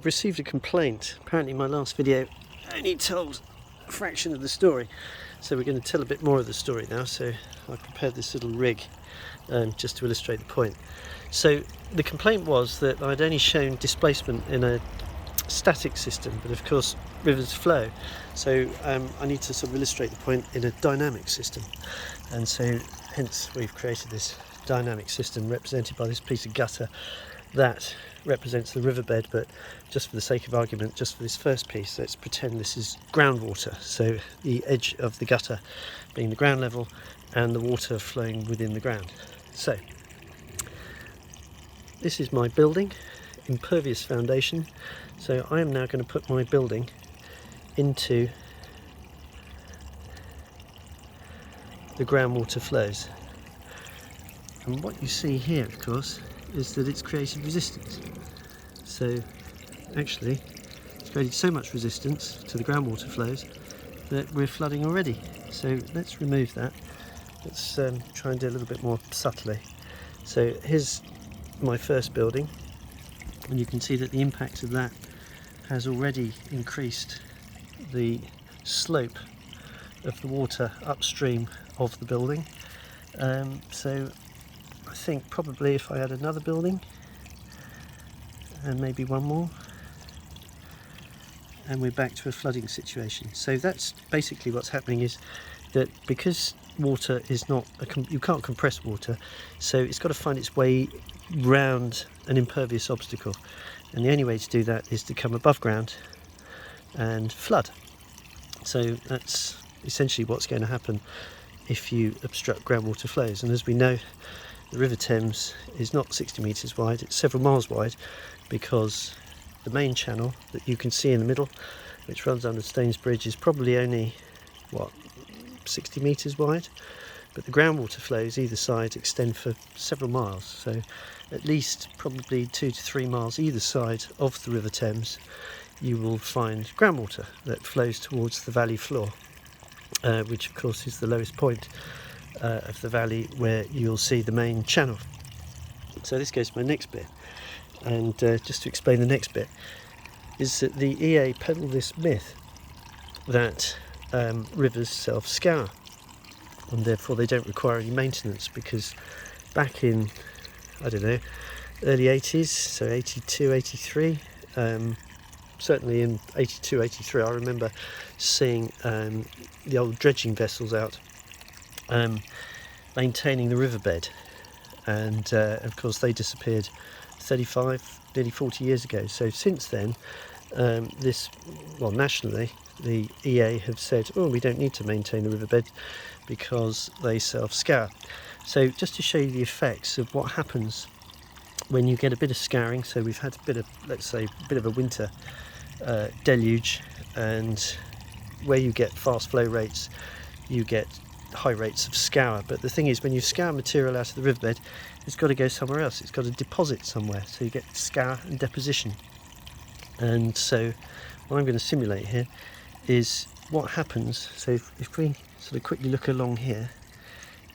Received a complaint. Apparently my last video only told a fraction of the story, so we're going to tell a bit more of the story now. So I prepared this little rig just to illustrate the point. So the complaint was that I'd only shown displacement in a static system, but of course rivers flow, so I need to sort of illustrate the point in a dynamic system, and so hence we've created this dynamic system represented by this piece of gutter that represents the riverbed. But just for the sake of argument, just for this first piece, let's pretend this is groundwater, so the edge of the gutter being the ground level and the water flowing within the ground. So this is my building, impervious foundation. So I am now going to put my building into the groundwater flows, and what you see here, of course, is that it's created resistance. So actually it's created so much resistance to the groundwater flows that we're flooding already. So let's remove that. Let's try and do a little bit more subtly. So here's my first building, and you can see that the impact of that has already increased the slope of the water upstream of the building. So I think probably if I had another building and maybe one more, and we're back to a flooding situation. So that's basically what's happening, is that because water is not you can't compress water, so it's got to find its way round an impervious obstacle, and the only way to do that is to come above ground and flood. So that's essentially what's going to happen if you obstruct groundwater flows. And as we know, the River Thames is not 60 metres wide, it's several miles wide, because the main channel that you can see in the middle, which runs under Staines Bridge, is probably only, 60 metres wide, but the groundwater flows either side extend for several miles. So at least probably 2 to 3 miles either side of the River Thames you will find groundwater that flows towards the valley floor, which of course is the lowest point of the valley, where you'll see the main channel. So this goes to my next bit, and just to explain the next bit, is that the EA peddle this myth that rivers self-scour and therefore they don't require any maintenance, because back in, I don't know, early 80s, so 82, 83, certainly in 82, 83, I remember seeing the old dredging vessels out maintaining the riverbed, and of course they disappeared 35, nearly 40 years ago. So since then, nationally, the EA have said, oh, we don't need to maintain the riverbed because they self-scour. So just to show you the effects of what happens when you get a bit of scouring, so we've had a bit of, let's say, a bit of a winter deluge, and where you get fast flow rates, you get high rates of scour. But the thing is, when you scour material out of the riverbed, it's got to go somewhere else, it's got to deposit somewhere, so you get scour and deposition. And so what I'm going to simulate here is what happens. So if we sort of quickly look along here,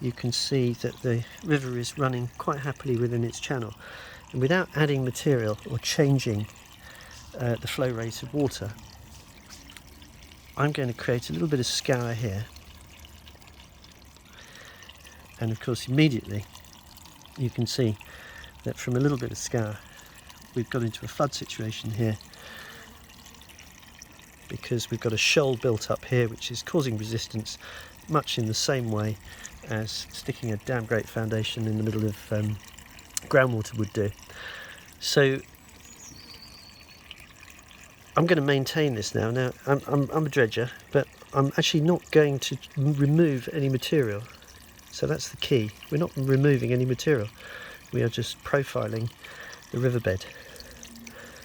you can see that the river is running quite happily within its channel, and without adding material or changing the flow rate of water, I'm going to create a little bit of scour here, and of course immediately you can see that from a little bit of scour we've got into a flood situation here, because we've got a shoal built up here which is causing resistance, much in the same way as sticking a damn great foundation in the middle of groundwater would do. So I'm going to maintain this now. Now I'm a dredger, but I'm actually not going to remove any material. So that's the key. We're not removing any material. We are just profiling the riverbed.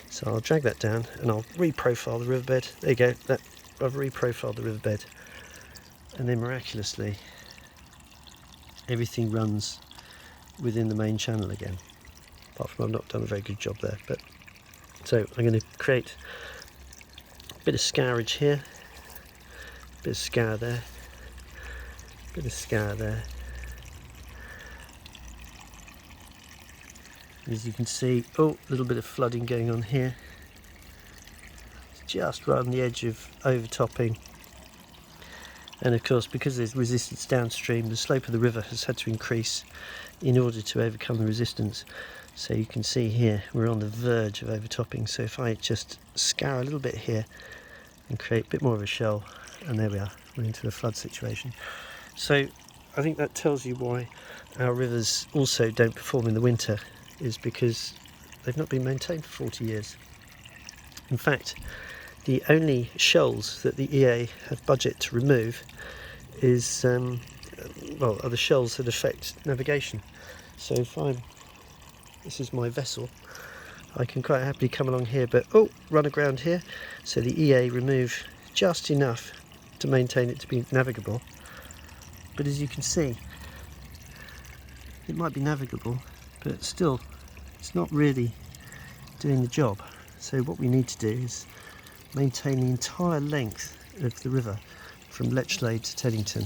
So I'll drag that down and I'll reprofile the riverbed. There you go. I've reprofiled the riverbed, and then miraculously everything runs within the main channel again. Apart from I've not done a very good job there. But so I'm going to create a bit of scourage here, a bit of scour there, a bit of scour there. As you can see, a little bit of flooding going on here. just right on the edge of overtopping. And of course, because there's resistance downstream, the slope of the river has had to increase in order to overcome the resistance. So you can see here we're on the verge of overtopping. So if I just scour a little bit here and create a bit more of a shoal, and there we are, we're into a flood situation. So I think that tells you why our rivers also don't perform in the winter, is because they've not been maintained for 40 years. In fact, the only shoals that the EA have budget to remove is are the shoals that affect navigation. So if this is my vessel, I can quite happily come along here, but run aground here. So the EA remove just enough to maintain it to be navigable. But as you can see, it might be navigable, but still it's not really doing the job. So what we need to do is maintain the entire length of the river from Lechlade to Teddington.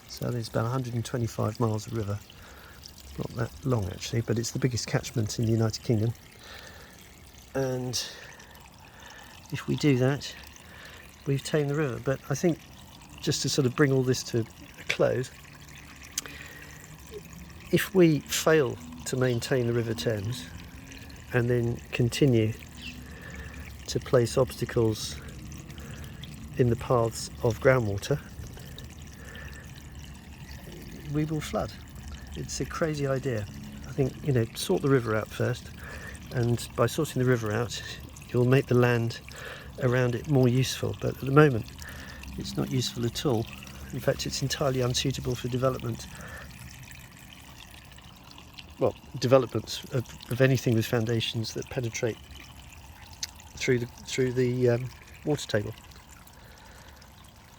So there's about 125 miles of river. Not that long actually, but it's the biggest catchment in the United Kingdom. And if we do that, we've tamed the river. But I think, just to sort of bring all this to a close, if we fail to maintain the River Thames and then continue to place obstacles in the paths of groundwater, we will flood. It's a crazy idea. I think, sort the river out first, and by sorting the river out, you'll make the land around it more useful. But at the moment, it's not useful at all. In fact, it's entirely unsuitable for development. Well, developments of anything with foundations that penetrate through the water table.